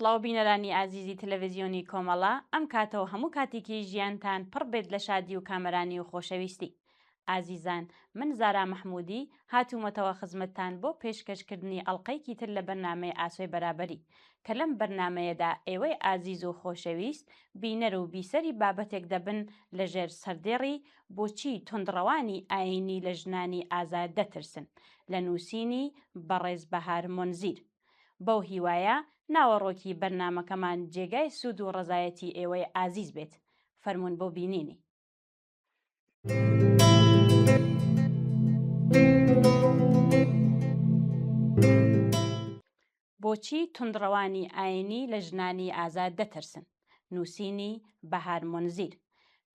سڵاو بینەرانی ئازیزی تەلەڤیزیۆنی کۆمەڵە ئەم کاتەوە هەموو کاتێکی ژیانتان پڕ بێت لە شادی و کامەرانی و خۆشەویستی. ئازیزان، من زارا مەحموودی هاتوومەتەوە خزمەتتان بۆ پێشکەشکردنی ئەڵلقەیەکی تر لە بەرنامەی ئاسۆی بەرابەری کە لەم بەرنمەیەدا ئێوەی ئازیز و خۆشەویست بینەر و بیسەری بابەتێک دەبن لەژێر سەردێڕی بۆچی تۆندڕەوانی ئاینی لە ژنانی ئازاد دەترسن لە نووسینی بەڕێز بەهار مۆنزیر. بەو هیوایە ناوەڕۆکی بەرنمەکەمان جێگای سوود و ڕزایەتی ئێوەی ئازیز بێت. فەرموون بۆ بینینی. بۆچی تۆندڕەوانی ئاینی لە ژنانی ئازاد دەترسن؟ نووسینی بەهار مۆنزیر.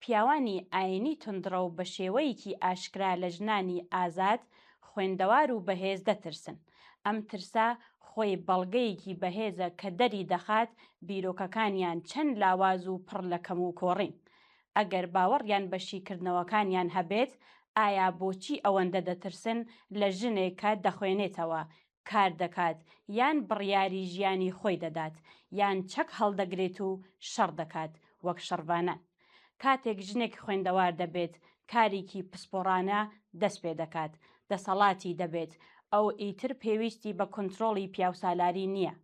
پیاوانی ئاینی تۆندڕە و بە شێوەیەکی ئاشکرا لە ژنانی ئازاد خوێندەوار و بەهێز دەترسن. ئەم ترسا خۆی بەڵگەیەکی بەهێزە کە دەری دەخات بیرۆکەکانیان چەند لاواز و پڕ لە کەم و کۆڕین. ئەگەر باوەڕیان بە شیکردنەوەکانیان هەبێت، ئایا بۆچی ئەوەندە دەترسن لە ژنێکە دەخوێنێتەوە، کار دەکات، یان بڕیاری ژیانی خۆی دەدات، یان چەک هەڵدەگرێت و شەڕ دەکات وەک شەڕوانان. کاتێک ژنێک خوێندەوار دەبێت، کارێکی پسپۆڕانە دەست پێ دەکات، دەسەڵاتی دەبێت، ئەو ئیتر پێویستی بە کۆنتترۆڵی پیاوسالاری نییە.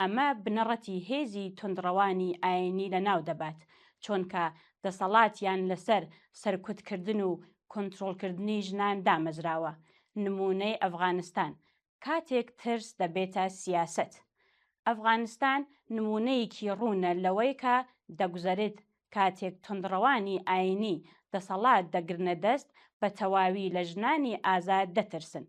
ئەمە بنەڕەتی هێزی تۆندڕەوانی ئاینی لەناو دەبات، چۆنکە دەسەڵاتیان لەسەر سەرکوتکردن و کۆنتترۆلکردنی ژنان دامەزراوە. نمونەی ئەفغانستان کاتێک ترس دەبێتە سیاست. ئەفغانستان نمونەیەکی ڕوونە لەوەی کە دەگوزارێت کاتێک تۆندڕەوانی ئاینی دەسەڵات دەگرنە دەست بە تەواوی لە ژنانی ئازاد دەترسن.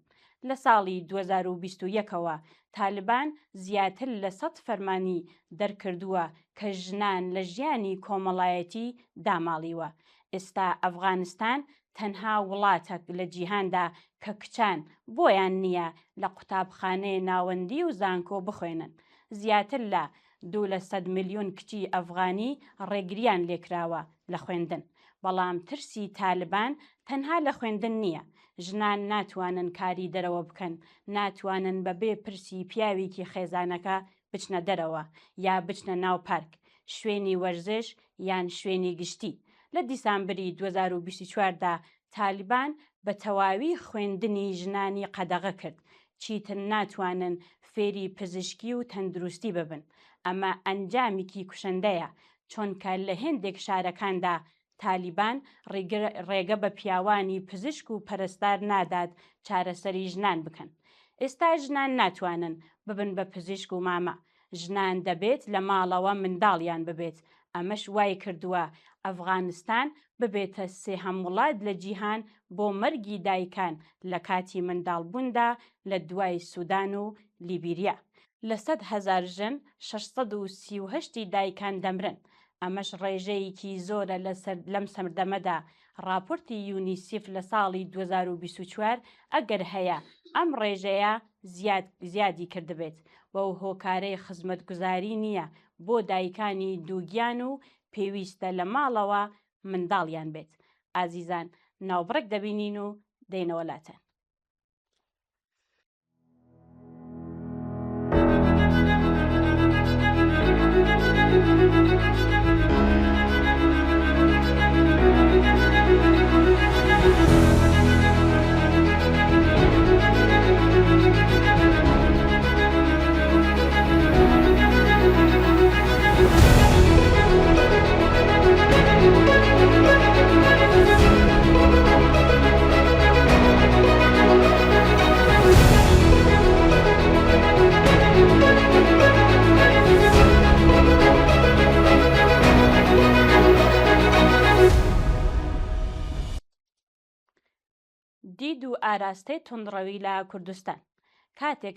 لە ساڵی 2021ەوە تالیبان زیاتر لە 100 فەرمانی دەرکردووە کە ژنان لە ژیانی کۆمەڵایەتی داماڵیوە. ئێستا ئەفغانستان تەنها وڵاتێک لە جیهاندا کە کچان بۆیان نییە لە قوتابخانەی ناوەندی و زانکۆ بخوێنن. زیاتر لە 200 ملیۆن کچی ئەفغانی ڕێگریان لێکراوە لە خوێندن. بەڵام ترسی تالیبان تەنها لە خوێندن نییە. ژنان ناتوانن کاری دەرەوە بکەن، ناتوانن بەبێ پرسی پیاوێکی خێزانەکە بچنە دەرەوە یا بچنە ناو پارک، شوێنی وەرزش یان شوێنی گشتی. لە دیسامبری 2024دا تالیبان بە تەواوی خوێندنی ژنانی قەدەغە کرد، چیتر ناتوانن فێری پزیشکی و تەندروستی ببن. ئەمە ئەنجامێکی کوشندەیە، چۆنکە لە هێندێک شارەکاندا تالیبان ڕێگە بە پیاوانی پزیشک و پەرستار نادات چارەسەری ژنان بکەن. ئێستا ژنان ناتوانن ببن بە پزیشک و مامە. ژنان دەبێت لە ماڵەوە منداڵیان ببێت. ئەمەش وای کردووە ئەفغانستان ببێتە سێهەم وڵات لە جیهان بۆ مەرگی دایکان لە کاتی منداڵبووندا لە دوای سوودان و لیبیریا. لە 100,000 ژن 638 دایکان دەمرن. ئەمەش ڕێژەیەکی زۆرە لەم سەردەمەدا. راپۆرتی یونیسف لە ساڵی 2024 ئەگەر هەیە ئەم ڕێژەیە زیادی کردبێت. وەو هۆکارەی خزمەتگوزاری نییە بۆ دایکانی دووگیان و پێویستە لە ماڵەوە منداڵیان بێت. ئازیزان، ناوبڕێک دەبینین و دەینەوەلاتەن. دید و ئاراستەی تۆندڕەوی لە کوردستان. کاتێک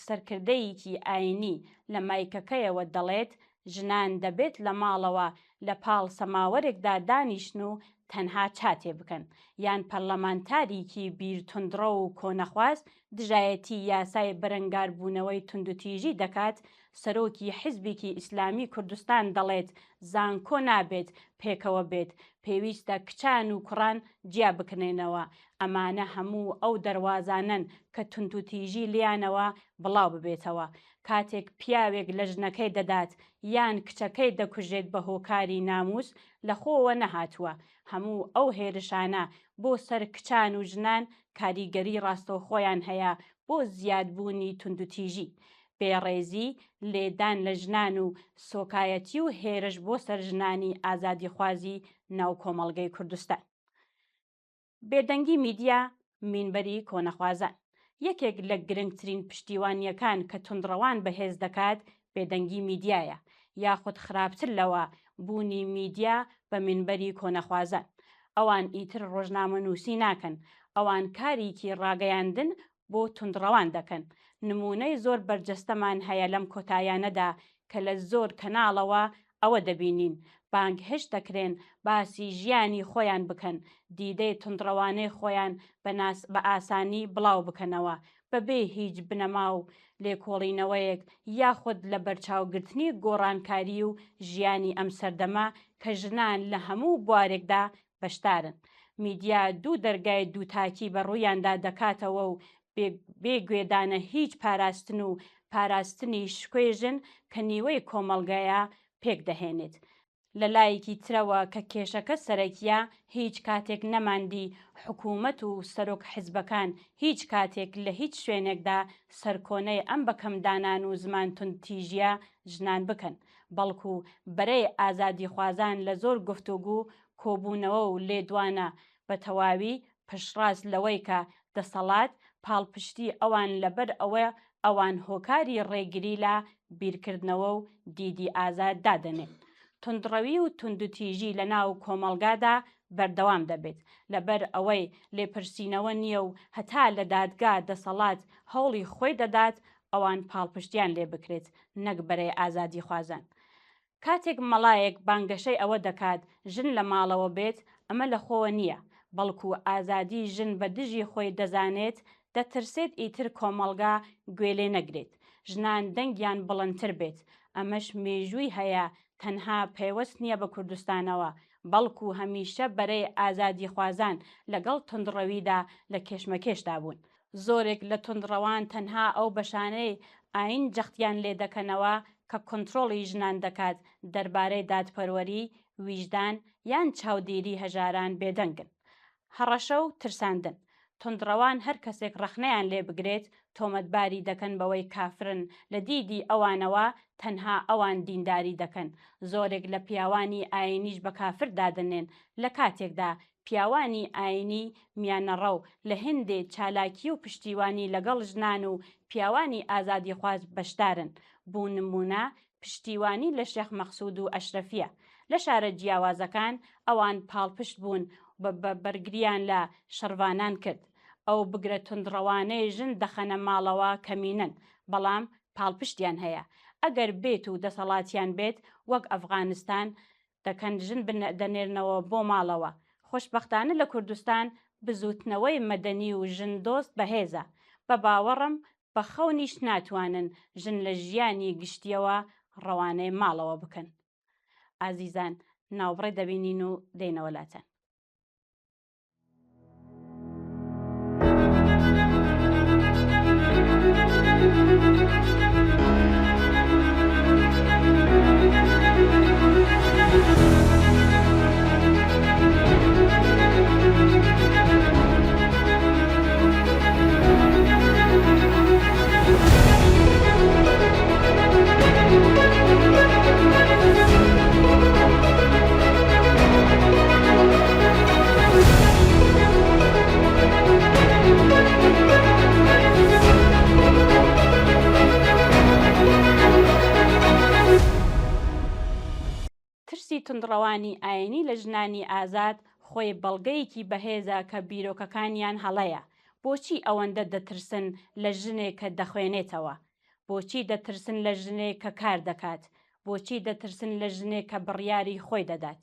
سەرکردەیەکی ئاینی لە مایکەکەیەوە دەڵێت ژنان دەبێت لە ماڵەوە لە پاڵ سەماوەرێکدا دانیشن و تەنها چاتێ بکەن، یان پەرلەمانتاریکی بیر تۆندڕە و کۆنەخواست دژایەتی یاسای بەرەنگاربوونەوەی توندوتیژی دەکات، سەرۆکی حیزبێکی ئیسلامی کوردستان دەڵێت زانکۆ نابێت پێکەوە بێت، پێویستە کچان و کوڕان جیا بکەنێنەوە. ئەمانە هەموو ئەو دەواازانن کە تونتوتیژی لیانەوە بڵاو ببێتەوە. کاتێک پیاوێک لە ژنەکەی دەدات یان کچەکەی دەکوژێت بە هۆکاری ناموس لەخۆوە نەهاتووە. هەموو ئەو هێرشانە بۆ سەر کچان و ژنان کاریگەری ڕاستەوخۆیان هەیە بۆ زیادبوونی تونندوتیژی، بێڕێزی، لێدان لە ژنان و سۆکایەتی و هێرش بۆ سەر ژنانی ئازادیخوازی ناو کۆمەڵگەی کوردستان. بێدەنگی میدیا مینبەری کۆنەخوازان یەکێک لە گرنگترین پشتیوانیەکان کە تونندڕەوان بەهێز دەکات بێدەنگی میدیایە، یاخود خراپتر لەوە بوونی میدیا بە مینبەری کۆنەخوازان. ئەوان ئیتر ڕۆژنامە نووسی ناکەن، ئەوان کارێکی ڕاگەیاندن بۆ تونندڕەوان دەکەن. نمونەی زۆر بەرجەستەمان هەیە لەم کۆتایانەدا کە لە زۆر کەناڵەوە ئەوە دەبینین بانگ هێشت دەکرێن باسی ژیانی خۆیان بکەن، دیدەی تونندڕەوانەی خۆیان بە ئاسانی بڵاو بکەنەوە بەبێ هیچ بنەما و لێکۆڵینەوەیەک یاخود لە بەرچاوگرتنی گۆڕانکاری و ژیانی ئەم سەردەما کە ژنان لە هەموو بوارێکدا بەشدارن. میدیا دوو دەرگای دووتاکی بە ڕوویاندا دەکاتەوە و بێگوێدانە هیچ پاراستن و پاراستنی شکوێژن کە نیوەی کۆمەڵگەیە پێک دەهێنێت. لە لایەکی ترەوە کە کێشەکە سەرەکیە هیچ کاتێک نەماندی حکوومەت و سەرۆک حیزبەکان هیچ کاتێک لە هیچ شوێنێکدا سەرکۆنەی ئەم بەکەمدانان و زمان تونندتیژیە ژنان بکەن، بەڵکو بەرەی ئازادیخوازان لە زۆر گفتوگو کۆبوونەوە و لێدوانە بە تەواوی پشتڕاست لەوەی کە دەسەڵات پاڵپشتی ئەوان لەبەر ئەوە ئەوان هۆکاری ڕێگری لە بیرکردنەوە و دیدی ئازاد دادەنێت. تونندڕەوی و تونندوتیژی لە ناو کۆمەڵگادا بەردەوام دەبێت، لەبەر ئەوەی لێپرسینەوە نییە و هەتا لە دادگا دەسەڵات هەوڵی خۆی دەدات ئەوان پاڵپشتیان لێ بکرێت، نەک بەرەی ئازادی خوازان. کاتێک مەڵایەک بانگەشەی ئەوە دەکات ژن لە ماڵەوە بێت، ئەمە لە خۆوە نییە، بەڵکو ئازادی ژن بە دژی خۆی دەزانێت، دەترسێت ئیتر کۆمەڵگا گوێ لێ نەگرێت، ژنان دەنگیان بڵندتر بێت. ئەمەش مێژووی هەیە تەنها پەیوەست نییە بە کوردستانەوە، بەڵکو هەمیشە بەرەی ئازادی خوازان لەگەڵ تونندڕەویدا لە کێشمەکێشدا بوون. زۆرێک لە تونندڕەوان تەنها ئەو بەشانەی ئاین جەختیان لێ دەکەنەوە کە کۆنتڕۆڵی ژنان دەکات دەربارەی دادپەروەری، ویژدان یان چاودێری هەژاران بێدەنگن. هەڕەشە و ترساندن. تونندڕەوان هەر کەسێک ڕەخنەیان لێ بگرێت تۆمەتباری دەکەن بەوەی کافرن، لە دیدی ئەوانەوە تەنها ئەوان دینداری دەکەن. زۆرێک لە پیاوانی ئاینیش بە کافر دادنێن، لە کاتێکدا پیاوانی ئاینی میانەڕەو لە هێندێ چالاکی و پشتیوانی لەگەڵ ژنان و پیاوانی ئازادیخواز بەشدارن. بوو نمونە پشتیوانی لە شێخ مەخسوود و ئەشرەفیە. لە شارە جیاوازەکان ئەوان پاڵپشت بوون بە بەرگریان لە شەڕوانان کرد. ئەو بگرە تونندڕەوانەی ژن دەخەنە ماڵەوە کەمینن، بەڵام پاڵپشتیان هەیە. ئەگەر بێت و دەسەڵاتیان بێت وەک ئەفغانستان دەکەن ژن دەنێرنەوە بۆ ماڵەوە. خۆشبەختانە لە کوردستان بزوتنەوەی مەدەنی و ژن دۆست بەهێزە. بە باوەڕم بە خەونیش ناتوانن ژن لە ژیانی گشتیەوە ڕەوانەی ماڵەوە بکەن. ئازیزان، ناوبڕێ دەبینین و دێنەوە لاتەن. تونندڕەوانی ئاینی لە ژنانی ئازاد خۆی بەڵگەیەکی بەهێزە کە بیرۆکەکانیان هەڵەیە. بۆچی ئەوەندە دەترسن لە ژنێک کە دەخوێنێتەوە؟ بۆچی دەترسن لە ژنێک کە کار دەکات؟ بۆچی دەترسن لە ژنێک کە بڕیاری خۆی دەدات؟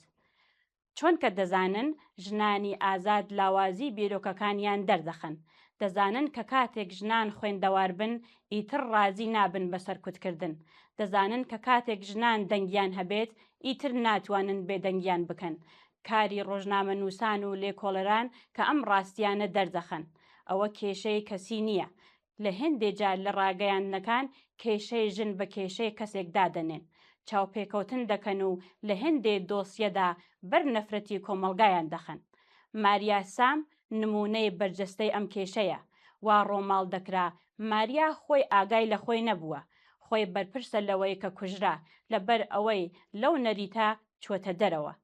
چۆن کە دەزانن ژنانی ئازاد لاوازی بیرۆکەکانیان دەردەخەن، دەزانن کە کاتێک ژنان خوێندەوار بن ئیتر ڕازی نابن بەسەر کوتکردن. دەزانن کە کاتێک ژنان دەنگیان هەبێت ئیتر ناتوانن بێدەنگیان بکەن. کاری ڕۆژنامە نووسان و لێکۆڵەران کە ئەم ڕاستیانە دەردەخەن. ئەوە کێشەی کەسی نییە. لە هێندێجا لە ڕاگەیاندنەکان کێشەی ژن بە کێشەی کەسێک دادەنێن. چاوپێکەوتن دەکەن و لە هێندێ دۆسیەدا بەر نەفرەتی کۆمەلگایان دەخەن. ماریا سام نمونەی بەرجەستەی ئەم کێشەیە. وا ڕۆماڵ دەکرا ماریا خۆی ئاگای لە خۆی نەبووە. خۆی بەرپرسە لەوەی کە کوژرا لەبەر ئەوەی لەو نەریتا چوەتە دەرەوە.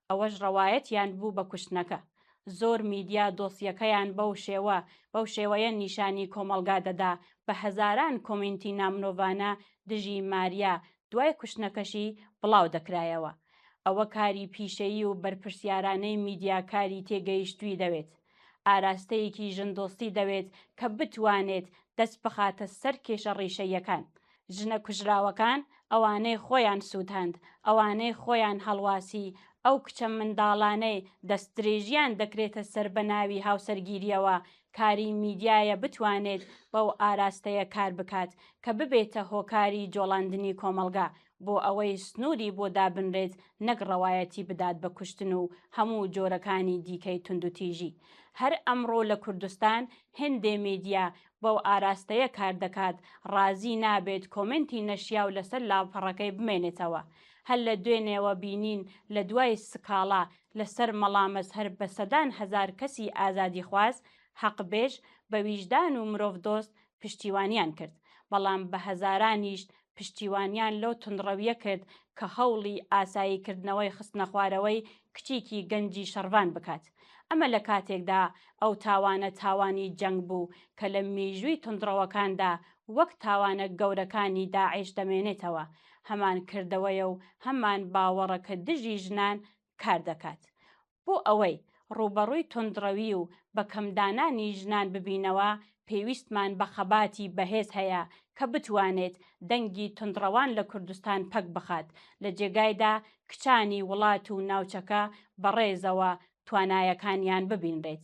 ئەوەش ڕەوایەتیان بوو بە کوشتنەکە. زۆر میدیا دۆسیەکەیان بەو شێوەیە نیشانی کۆمەلگا دەدا. بە هەزاران کۆمنتی نامنۆڤانە دژی ماریا دوای کوشتنەکەشی بڵاو دەکرایەوە. ئەوە کاری پیشەیی و بەرپرسیارانەی میدیاکاری تێگەیشتووی دەوێت. ئاراستەیەکی ژندۆستی دەوێت کە بتوانێت دەست بخاتە سەر کێشە ڕیشەیەکان. ژنە کوژراوەکان ئەوانەی خۆیان سووتاند، ئەوانەی خۆیان هەڵواسی، ئەو کچە منداڵانەی دەستدرێژیان دەکرێتە سەر بە ناوی هاوسەرگیریەوە. کاری میدیایە بتوانێت بەو ئاراستەیە کار بکات کە ببێتە هۆکاری جۆڵاندنی کۆمەلگا بۆ ئەوەی سنووری بۆ دابنرێت، نەک ڕەوایەتی بدات بە کوشتن و هەموو جۆرەکانی دیکەی توندوتیژی. هەر ئەمڕۆ لە کوردستان هێندێ میدیا بەو ئاراستەیە کار دەکات، ڕازی نابێت کۆمنتی نەشیاو لەسەر لاپەڕەکەی بمێنێتەوە. هەر لە دوێنێوە بینین لە دوای سکاڵا لەسەر مەڵامەس هەر بە سەدان هەزار کەسی ئازادی خواست، حەقبێژ بە ویژدان و مرۆڤ دۆست پشتیوانیان کرد. بەڵام بە هەزارانیش پشتیوانیان لەو تونڕەویە کرد کە هەوڵی ئاساییکردنەوەی خستنە خوارەوەی کچێکی گەنجی شەڕوان بکات. ئەمە لە کاتێکدا ئەو تاوانە تاوانی جەنگ بوو کە لە مێژووی تونڕەوەکاندا وەک تاوانە گەورەکانی داعش دەمێنێتەوە. هەمان کردەوەیە و هەمان باوەڕە کە دژی ژنان کار دەکات. بۆ ئەوەی ڕوبەڕووی تونندڕەوی و بە کەمدانانی ژنان ببینەوە، پێویستمان بە خەباتی بەهێز هەیە کە بتوانێت دەنگی تونندڕەوان لە کوردستان پەک بخات، لە جێگایدا کچانی وڵات و ناوچەکە بەڕێزەوە توانایەکانیان ببینرێت.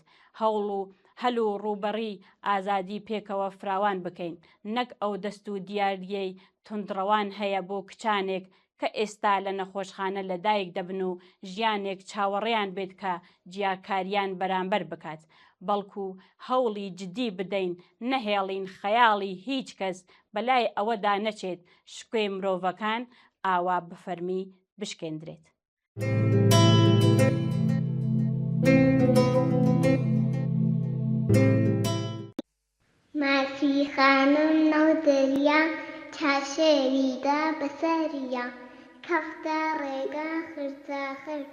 هەڵ و ڕوبەڕی ئازادی پێکەوە فراوان بکەین، نەک ئەو دەست و دیاریەی تونندڕەوان هەیە بۆ کچانێک کە ئێستا لە نەخۆشخانە لەدایک دەبن و ژیانێک چاوەڕێیان بێت کە جیاکاریان بەرامبەر بکات. بەڵکو هەوڵی جدی بدەین، نەهێڵین خەیاڵی هیچ کەس بەلای ئەوەدا نەچێت شکوێ مرۆڤەکان ئاوا بفەرمی بشکێندرێت. ماسی خانم نەو دەریا چاشێویدا بەسەریا کەفتە ڕێگە خرجە خرج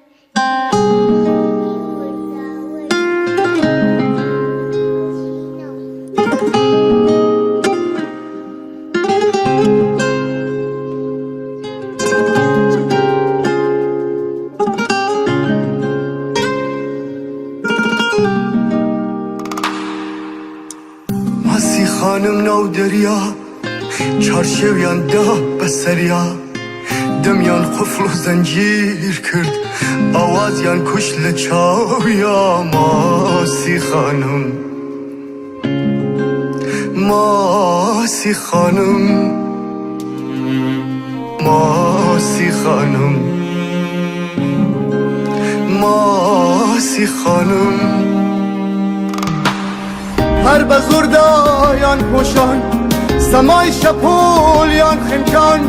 ماسی خانم ناو دەریا چارشێویان دا بەسەریا دەمیان قوفڵ و زەنجیر کرد ئاوازیان کوش لە چاویا. ماسی خانم ماسی خانم ماسی خانم ماسی خانم هەر بە زۆردایان پۆشان سەمای شەپۆلیان خنکان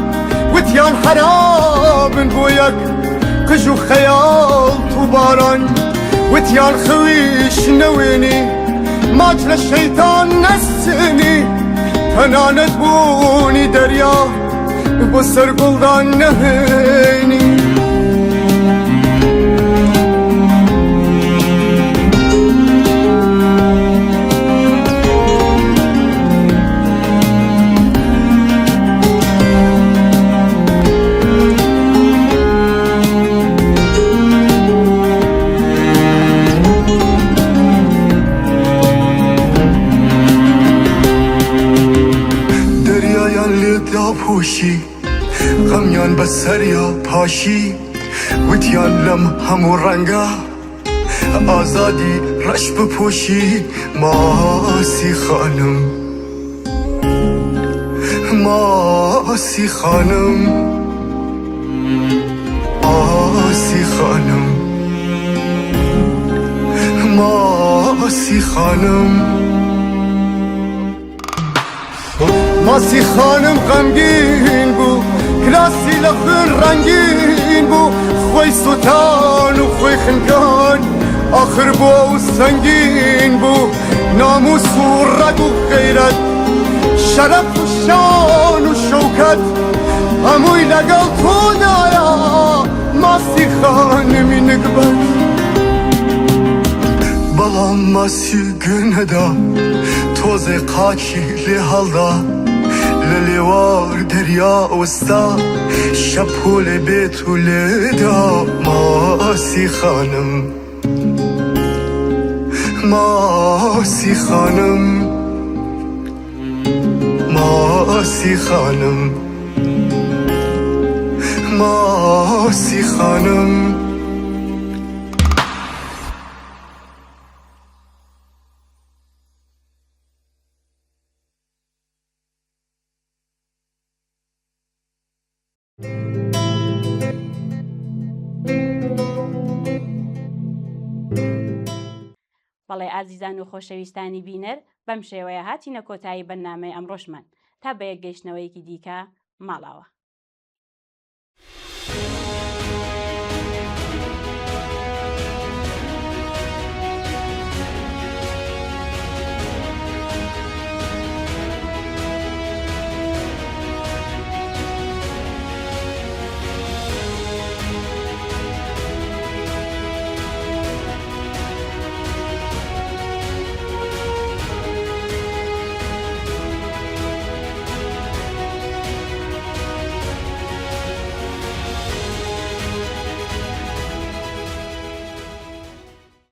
وتیان حرامن بۆ یەک قژ و خەیاڵ و باران وتیان خەویش نەوێنی ماچ لە شەیتان نەستێنی تەنانەت بوونی دەریا بۆ سەر گوڵدان نەهێنی. پوشی غەمیان بەسەریا پاشی وتیان لەم هەموو ڕەنگە ئازادی رش بپوشی ماسی خانم ماسی خانم ماسی خانم ماسی خانم ماسی خانم غمگین بو کراسی لخون رنگین بو خوی سلطان و خوی خنکان آخر بو سنگین بو ناموس و رگ و غیرت شرف و شان و شوکت هموی لگل تو دارا ماسی خانمی نگبت بەڵام ماسی گوێنەدا تۆزێ قاچی لێ هەڵدا لە لێوار دەریا ئەوستا شەب پۆلێ بێت و لێدا ماسی خانم ماسی خانم ماسی خانم ماسی خانم بەڵێ ئازیزان و خۆشەویستانی بینەر بەم شێوەیە هاتینە کۆتایی بەرنامەی ئەمڕۆشمان تا بە یەک گەیشتنەوەیەکی دیکە ماڵاوە.